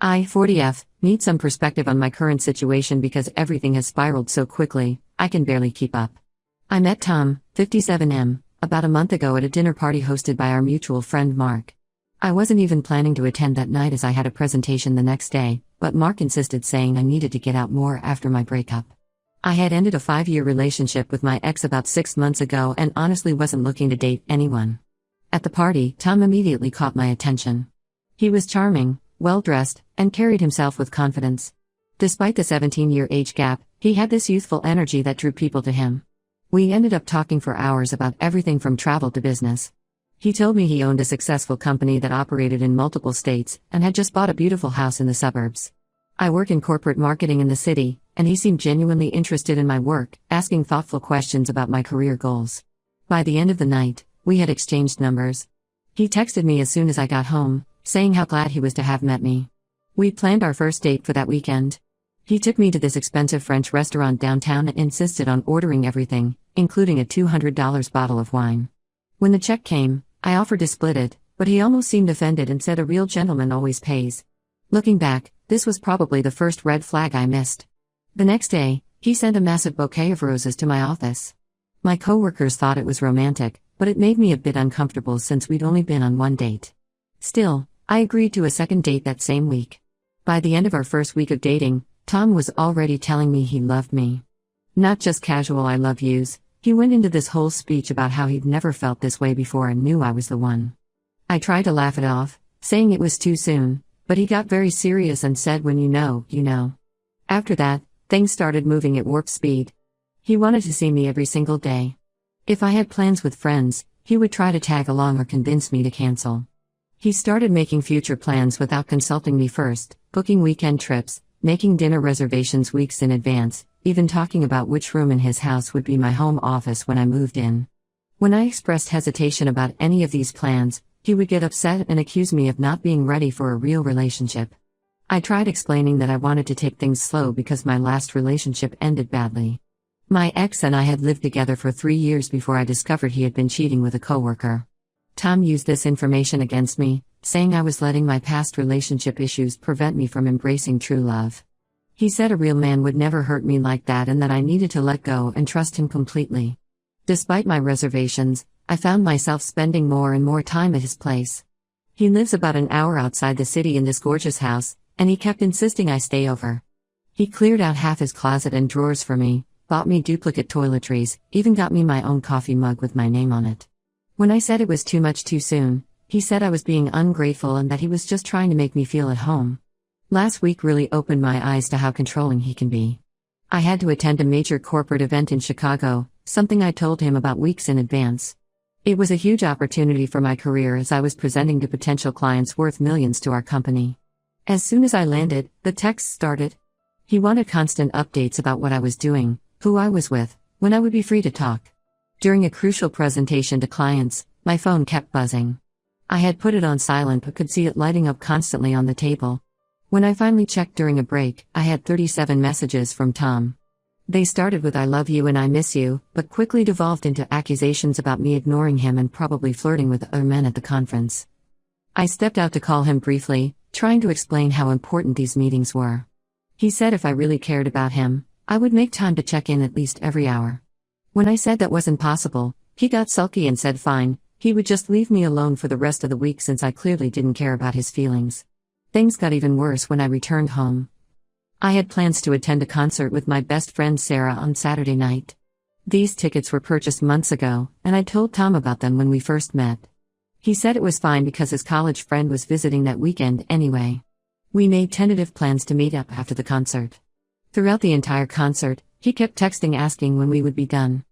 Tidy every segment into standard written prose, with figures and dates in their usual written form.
I, 40F, need some perspective on my current situation because everything has spiraled so quickly, I can barely keep up. I met Tom, 57M, about a month ago at a dinner party hosted by our mutual friend Mark. I wasn't even planning to attend that night as I had a presentation the next day, but Mark insisted, saying I needed to get out more after my breakup. I had ended a 5-year relationship with my ex about 6 months ago and honestly wasn't looking to date anyone. At the party, Tom immediately caught my attention. He was charming, well-dressed, and carried himself with confidence. Despite the 17-year age gap, he had this youthful energy that drew people to him. We ended up talking for hours about everything from travel to business. He told me he owned a successful company that operated in multiple states and had just bought a beautiful house in the suburbs. I work in corporate marketing in the city, and he seemed genuinely interested in my work, asking thoughtful questions about my career goals. By the end of the night, we had exchanged numbers. He texted me as soon as I got home, saying how glad he was to have met me. We planned our first date for that weekend. He took me to this expensive French restaurant downtown and insisted on ordering everything, including a $200 bottle of wine. When the check came, I offered to split it, but he almost seemed offended and said a real gentleman always pays. Looking back, this was probably the first red flag I missed. The next day, he sent a massive bouquet of roses to my office. My coworkers thought it was romantic, but it made me a bit uncomfortable since we'd only been on one date. Still, I agreed to a second date that same week. By the end of our first week of dating, Tom was already telling me he loved me. Not just casual I love yous, he went into this whole speech about how he'd never felt this way before and knew I was the one. I tried to laugh it off, saying it was too soon, but he got very serious and said, when you know, you know. After that, things started moving at warp speed. He wanted to see me every single day. If I had plans with friends, he would try to tag along or convince me to cancel. He started making future plans without consulting me first, booking weekend trips, making dinner reservations weeks in advance, even talking about which room in his house would be my home office when I moved in. When I expressed hesitation about any of these plans, he would get upset and accuse me of not being ready for a real relationship. I tried explaining that I wanted to take things slow because my last relationship ended badly. My ex and I had lived together for 3 years before I discovered he had been cheating with a coworker. Tom used this information against me, saying I was letting my past relationship issues prevent me from embracing true love. He said a real man would never hurt me like that and that I needed to let go and trust him completely. Despite my reservations, I found myself spending more and more time at his place. He lives about an hour outside the city in this gorgeous house, and he kept insisting I stay over. He cleared out half his closet and drawers for me, bought me duplicate toiletries, even got me my own coffee mug with my name on it. When I said it was too much too soon, he said I was being ungrateful and that he was just trying to make me feel at home. Last week really opened my eyes to how controlling he can be. I had to attend a major corporate event in Chicago, something I told him about weeks in advance. It was a huge opportunity for my career as I was presenting to potential clients worth millions to our company. As soon as I landed, the texts started. He wanted constant updates about what I was doing, who I was with, when I would be free to talk. During a crucial presentation to clients, my phone kept buzzing. I had put it on silent but could see it lighting up constantly on the table. When I finally checked during a break, I had 37 messages from Tom. They started with I love you and I miss you, but quickly devolved into accusations about me ignoring him and probably flirting with other men at the conference. I stepped out to call him briefly, trying to explain how important these meetings were. He said if I really cared about him, I would make time to check in at least every hour. When I said that wasn't possible, he got sulky and said fine, he would just leave me alone for the rest of the week since I clearly didn't care about his feelings. Things got even worse when I returned home. I had plans to attend a concert with my best friend Sarah on Saturday night. These tickets were purchased months ago, and I told Tom about them when we first met. He said it was fine because his college friend was visiting that weekend anyway. We made tentative plans to meet up after the concert. Throughout the entire concert, he kept texting asking when we would be done.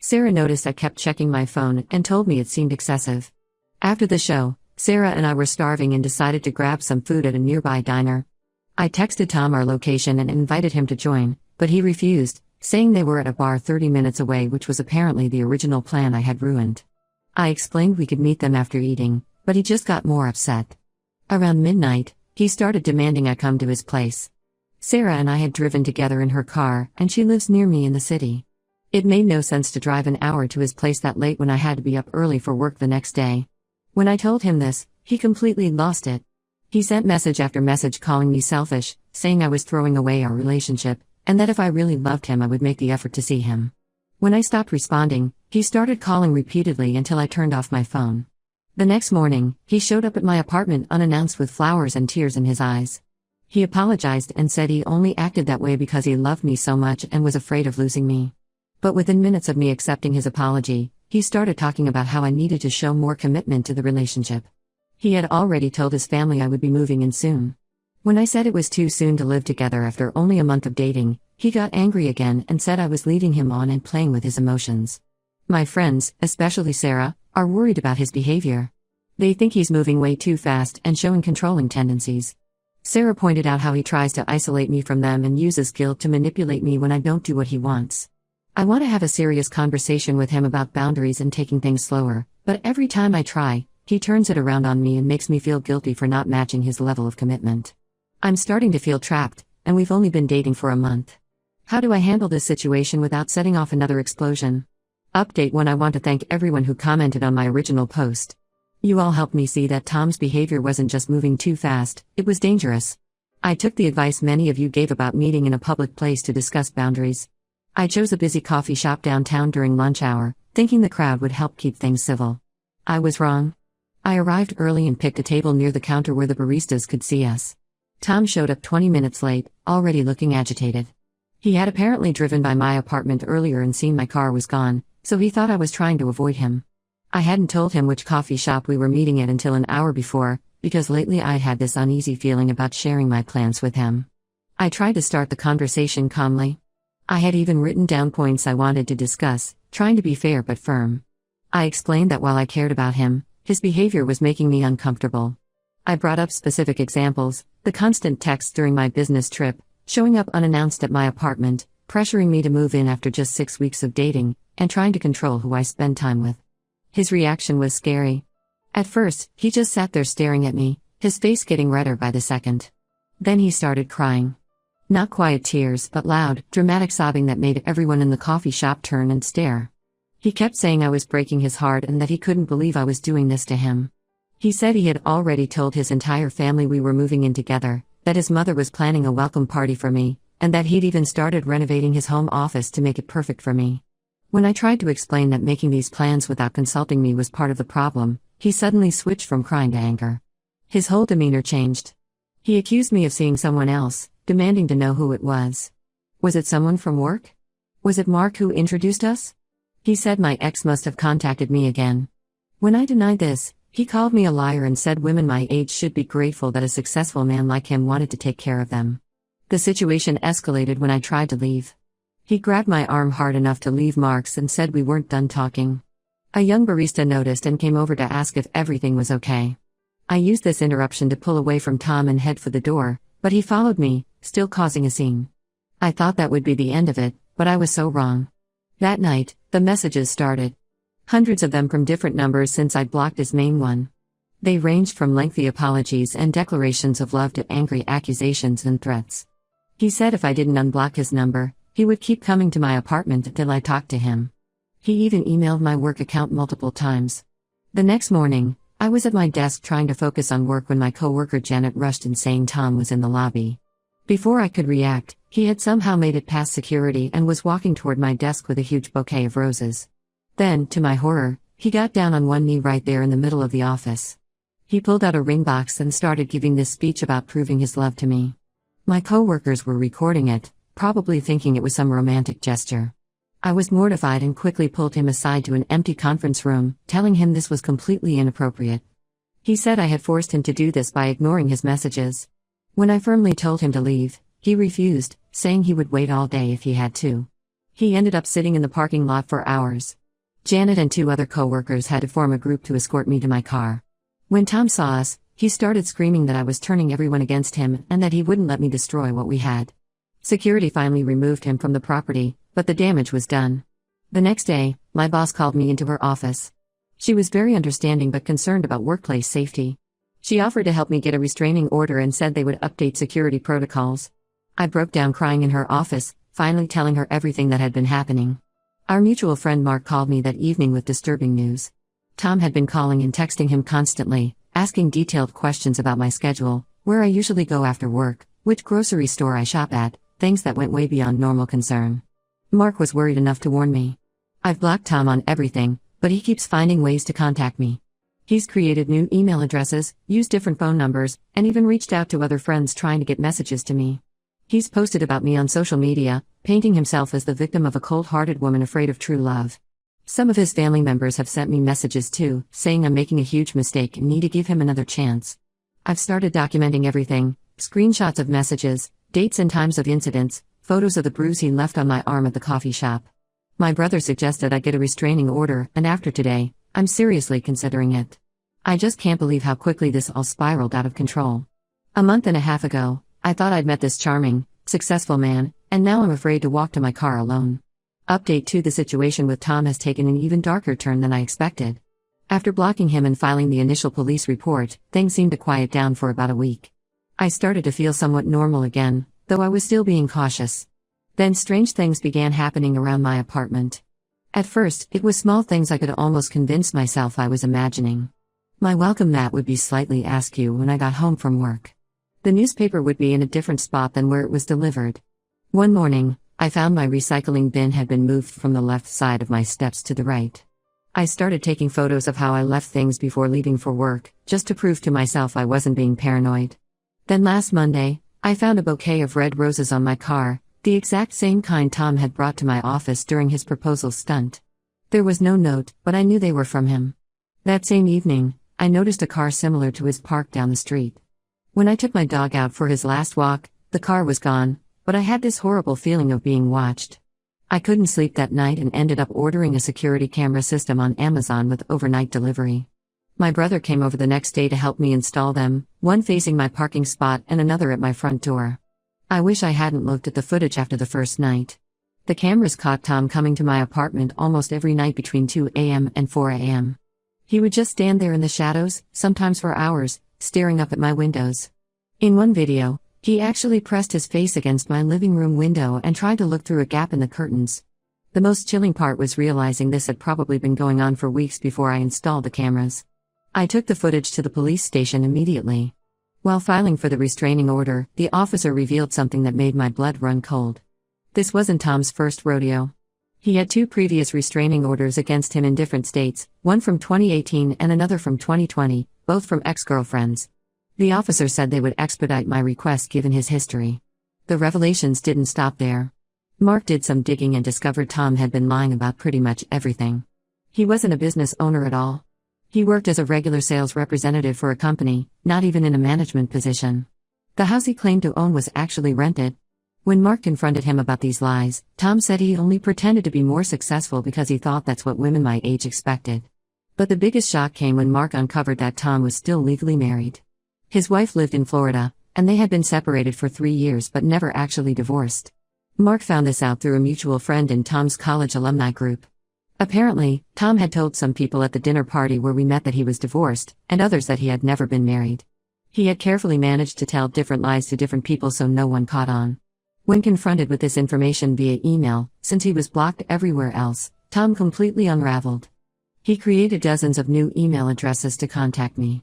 Sarah noticed I kept checking my phone and told me it seemed excessive. After the show, Sarah and I were starving and decided to grab some food at a nearby diner. I texted Tom our location and invited him to join, but he refused, saying they were at a bar 30 minutes away, which was apparently the original plan I had ruined. I explained we could meet them after eating, but he just got more upset. Around midnight, he started demanding I come to his place. Sarah and I had driven together in her car, and she lives near me in the city. It made no sense to drive an hour to his place that late when I had to be up early for work the next day. When I told him this, he completely lost it. He sent message after message calling me selfish, saying I was throwing away our relationship, and that if I really loved him I would make the effort to see him. When I stopped responding, he started calling repeatedly until I turned off my phone. The next morning, he showed up at my apartment unannounced with flowers and tears in his eyes. He apologized and said he only acted that way because he loved me so much and was afraid of losing me. But within minutes of me accepting his apology, he started talking about how I needed to show more commitment to the relationship. He had already told his family I would be moving in soon. When I said it was too soon to live together after only a month of dating, he got angry again and said I was leading him on and playing with his emotions. My friends, especially Sarah, are worried about his behavior. They think he's moving way too fast and showing controlling tendencies. Sarah pointed out how he tries to isolate me from them and uses guilt to manipulate me when I don't do what he wants. I want to have a serious conversation with him about boundaries and taking things slower, but every time I try, he turns it around on me and makes me feel guilty for not matching his level of commitment. I'm starting to feel trapped, and we've only been dating for a month. How do I handle this situation without setting off another explosion? Update 1: I want to thank everyone who commented on my original post. You all helped me see that Tom's behavior wasn't just moving too fast, it was dangerous. I took the advice many of you gave about meeting in a public place to discuss boundaries. I chose a busy coffee shop downtown during lunch hour, thinking the crowd would help keep things civil. I was wrong. I arrived early and picked a table near the counter where the baristas could see us. Tom showed up 20 minutes late, already looking agitated. He had apparently driven by my apartment earlier and seen my car was gone, so he thought I was trying to avoid him. I hadn't told him which coffee shop we were meeting at until an hour before, because lately I'd had this uneasy feeling about sharing my plans with him. I tried to start the conversation calmly. I had even written down points I wanted to discuss, trying to be fair but firm. I explained that while I cared about him, his behavior was making me uncomfortable. I brought up specific examples: the constant texts during my business trip, showing up unannounced at my apartment, pressuring me to move in after just 6 weeks of dating, and trying to control who I spend time with. His reaction was scary. At first, he just sat there staring at me, his face getting redder by the second. Then he started crying. Not quiet tears, but loud, dramatic sobbing that made everyone in the coffee shop turn and stare. He kept saying I was breaking his heart and that he couldn't believe I was doing this to him. He said he had already told his entire family we were moving in together, that his mother was planning a welcome party for me, and that he'd even started renovating his home office to make it perfect for me. When I tried to explain that making these plans without consulting me was part of the problem, he suddenly switched from crying to anger. His whole demeanor changed. He accused me of seeing someone else, demanding to know who it was. Was it someone from work? Was it Mark who introduced us? He said my ex must have contacted me again. When I denied this, he called me a liar and said women my age should be grateful that a successful man like him wanted to take care of them. The situation escalated when I tried to leave. He grabbed my arm hard enough to leave marks and said we weren't done talking. A young barista noticed and came over to ask if everything was okay. I used this interruption to pull away from Tom and head for the door, but he followed me, still causing a scene. I thought that would be the end of it, but I was so wrong. That night, the messages started. Hundreds of them from different numbers since I'd blocked his main one. They ranged from lengthy apologies and declarations of love to angry accusations and threats. He said if I didn't unblock his number, he would keep coming to my apartment until I talked to him. He even emailed my work account multiple times. The next morning, I was at my desk trying to focus on work when my coworker Janet rushed in saying Tom was in the lobby. Before I could react, he had somehow made it past security and was walking toward my desk with a huge bouquet of roses. Then, to my horror, he got down on one knee right there in the middle of the office. He pulled out a ring box and started giving this speech about proving his love to me. My coworkers were recording it, probably thinking it was some romantic gesture. I was mortified and quickly pulled him aside to an empty conference room, telling him this was completely inappropriate. He said I had forced him to do this by ignoring his messages. When I firmly told him to leave, he refused, saying he would wait all day if he had to. He ended up sitting in the parking lot for hours. Janet and 2 other coworkers had to form a group to escort me to my car. When Tom saw us, he started screaming that I was turning everyone against him and that he wouldn't let me destroy what we had. Security finally removed him from the property, but the damage was done. The next day, my boss called me into her office. She was very understanding but concerned about workplace safety. She offered to help me get a restraining order and said they would update security protocols. I broke down crying in her office, finally telling her everything that had been happening. Our mutual friend Mark called me that evening with disturbing news. Tom had been calling and texting him constantly, asking detailed questions about my schedule, where I usually go after work, which grocery store I shop at, things that went way beyond normal concern. Mark was worried enough to warn me. I've blocked Tom on everything, but he keeps finding ways to contact me. He's created new email addresses, used different phone numbers, and even reached out to other friends trying to get messages to me. He's posted about me on social media, painting himself as the victim of a cold-hearted woman afraid of true love. Some of his family members have sent me messages too, saying I'm making a huge mistake and need to give him another chance. I've started documenting everything, screenshots of messages, dates and times of incidents, photos of the bruise he left on my arm at the coffee shop. My brother suggested I get a restraining order, and after today, I'm seriously considering it. I just can't believe how quickly this all spiraled out of control. A month and a half ago, I thought I'd met this charming, successful man, and now I'm afraid to walk to my car alone. Update 2: The situation with Tom has taken an even darker turn than I expected. After blocking him and filing the initial police report, things seemed to quiet down for about a week. I started to feel somewhat normal again, though I was still being cautious. Then strange things began happening around my apartment. At first, it was small things I could almost convince myself I was imagining. My welcome mat would be slightly askew when I got home from work. The newspaper would be in a different spot than where it was delivered. One morning, I found my recycling bin had been moved from the left side of my steps to the right. I started taking photos of how I left things before leaving for work, just to prove to myself I wasn't being paranoid. Then last Monday, I found a bouquet of red roses on my car, the exact same kind Tom had brought to my office during his proposal stunt. There was no note, but I knew they were from him. That same evening, I noticed a car similar to his parked down the street. When I took my dog out for his last walk, the car was gone, but I had this horrible feeling of being watched. I couldn't sleep that night and ended up ordering a security camera system on Amazon with overnight delivery. My brother came over the next day to help me install them, one facing my parking spot and another at my front door. I wish I hadn't looked at the footage after the first night. The cameras caught Tom coming to my apartment almost every night between 2 a.m. and 4 a.m. He would just stand there in the shadows, sometimes for hours, staring up at my windows. In one video, he actually pressed his face against my living room window and tried to look through a gap in the curtains. The most chilling part was realizing this had probably been going on for weeks before I installed the cameras. I took the footage to the police station immediately. While filing for the restraining order, the officer revealed something that made my blood run cold. This wasn't Tom's first rodeo. He had 2 previous restraining orders against him in different states, one from 2018 and another from 2020, both from ex-girlfriends. The officer said they would expedite my request given his history. The revelations didn't stop there. Mark did some digging and discovered Tom had been lying about pretty much everything. He wasn't a business owner at all. He worked as a regular sales representative for a company, not even in a management position. The house he claimed to own was actually rented. When Mark confronted him about these lies, Tom said he only pretended to be more successful because he thought that's what women my age expected. But the biggest shock came when Mark uncovered that Tom was still legally married. His wife lived in Florida, and they had been separated for 3 years but never actually divorced. Mark found this out through a mutual friend in Tom's college alumni group. Apparently, Tom had told some people at the dinner party where we met that he was divorced, and others that he had never been married. He had carefully managed to tell different lies to different people so no one caught on. When confronted with this information via email, since he was blocked everywhere else, Tom completely unraveled. He created dozens of new email addresses to contact me.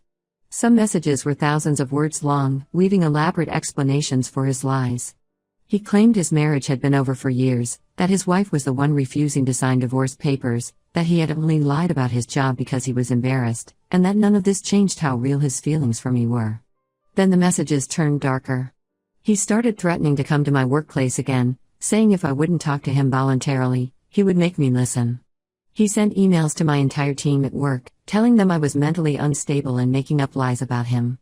Some messages were thousands of words long, weaving elaborate explanations for his lies. He claimed his marriage had been over for years, that his wife was the one refusing to sign divorce papers, that he had only lied about his job because he was embarrassed, and that none of this changed how real his feelings for me were. Then the messages turned darker. He started threatening to come to my workplace again, saying if I wouldn't talk to him voluntarily, he would make me listen. He sent emails to my entire team at work, telling them I was mentally unstable and making up lies about him.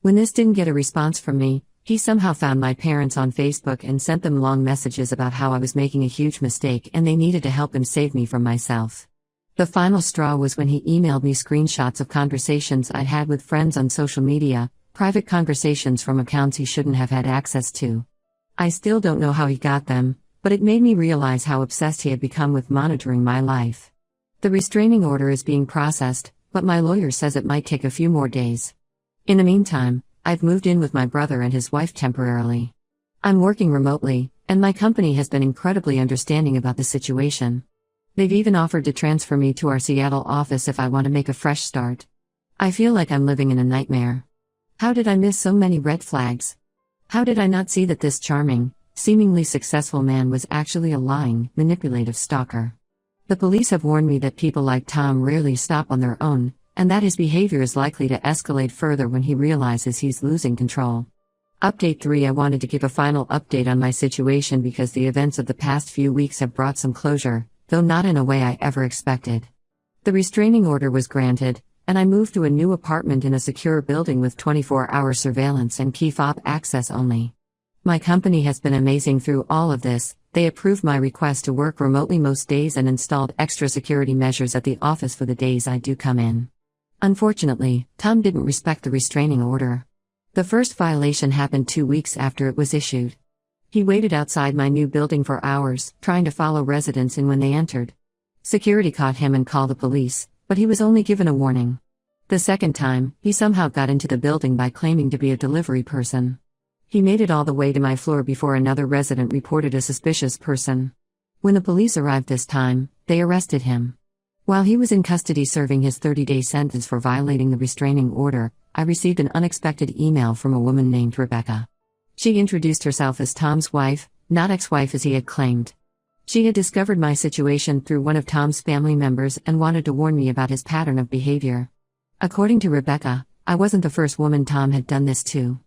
When this didn't get a response from me, he somehow found my parents on Facebook and sent them long messages about how I was making a huge mistake and they needed to help him save me from myself. The final straw was when he emailed me screenshots of conversations I'd had with friends on social media, private conversations from accounts he shouldn't have had access to. I still don't know how he got them, but it made me realize how obsessed he had become with monitoring my life. The restraining order is being processed, but my lawyer says it might take a few more days. In the meantime, I've moved in with my brother and his wife temporarily. I'm working remotely, and my company has been incredibly understanding about the situation. They've even offered to transfer me to our Seattle office if I want to make a fresh start. I feel like I'm living in a nightmare. How did I miss so many red flags? How did I not see that this charming, seemingly successful man was actually a lying, manipulative stalker? The police have warned me that people like Tom rarely stop on their own, and that his behavior is likely to escalate further when he realizes he's losing control. Update 3. I wanted to give a final update on my situation because the events of the past few weeks have brought some closure, though not in a way I ever expected. The restraining order was granted, and I moved to a new apartment in a secure building with 24-hour surveillance and key fob access only. My company has been amazing through all of this. They approved my request to work remotely most days and installed extra security measures at the office for the days I do come in. Unfortunately, Tom didn't respect the restraining order. The first violation happened 2 weeks after it was issued. He waited outside my new building for hours, trying to follow residents in when they entered. Security caught him and called the police, but he was only given a warning. The second time, he somehow got into the building by claiming to be a delivery person. He made it all the way to my floor before another resident reported a suspicious person. When the police arrived this time, they arrested him. While he was in custody serving his 30-day sentence for violating the restraining order, I received an unexpected email from a woman named Rebecca. She introduced herself as Tom's wife, not ex-wife as he had claimed. She had discovered my situation through one of Tom's family members and wanted to warn me about his pattern of behavior. According to Rebecca, I wasn't the first woman Tom had done this to.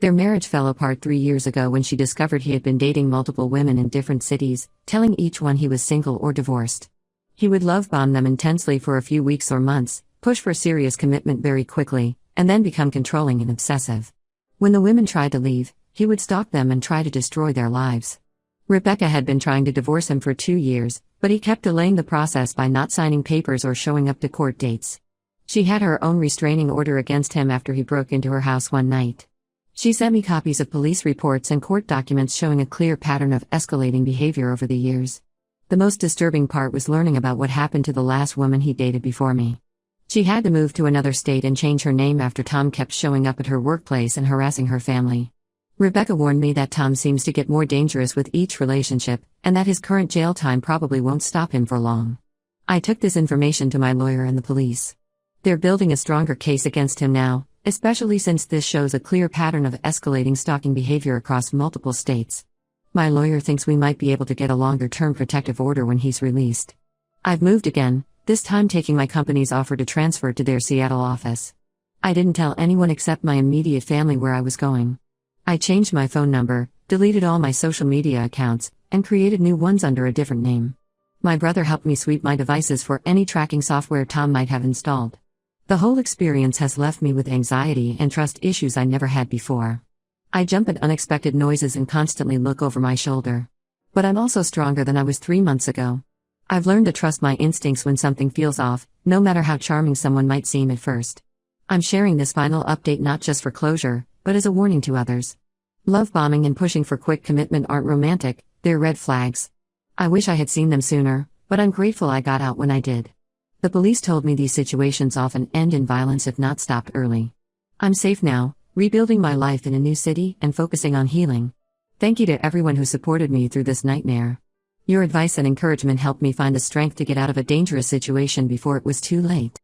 Their marriage fell apart 3 years ago when she discovered he had been dating multiple women in different cities, telling each one he was single or divorced. He would love bomb them intensely for a few weeks or months, push for serious commitment very quickly, and then become controlling and obsessive. When the women tried to leave, he would stalk them and try to destroy their lives. Rebecca had been trying to divorce him for 2 years, but he kept delaying the process by not signing papers or showing up to court dates. She had her own restraining order against him after he broke into her house one night. She sent me copies of police reports and court documents showing a clear pattern of escalating behavior over the years. The most disturbing part was learning about what happened to the last woman he dated before me. She had to move to another state and change her name after Tom kept showing up at her workplace and harassing her family. Rebecca warned me that Tom seems to get more dangerous with each relationship, and that his current jail time probably won't stop him for long. I took this information to my lawyer and the police. They're building a stronger case against him now, especially since this shows a clear pattern of escalating stalking behavior across multiple states. My lawyer thinks we might be able to get a longer-term protective order when he's released. I've moved again, this time taking my company's offer to transfer to their Seattle office. I didn't tell anyone except my immediate family where I was going. I changed my phone number, deleted all my social media accounts, and created new ones under a different name. My brother helped me sweep my devices for any tracking software Tom might have installed. The whole experience has left me with anxiety and trust issues I never had before. I jump at unexpected noises and constantly look over my shoulder. But I'm also stronger than I was 3 months ago. I've learned to trust my instincts when something feels off, no matter how charming someone might seem at first. I'm sharing this final update not just for closure, but as a warning to others. Love bombing and pushing for quick commitment aren't romantic, they're red flags. I wish I had seen them sooner, but I'm grateful I got out when I did. The police told me these situations often end in violence if not stopped early. I'm safe now, rebuilding my life in a new city and focusing on healing. Thank you to everyone who supported me through this nightmare. Your advice and encouragement helped me find the strength to get out of a dangerous situation before it was too late.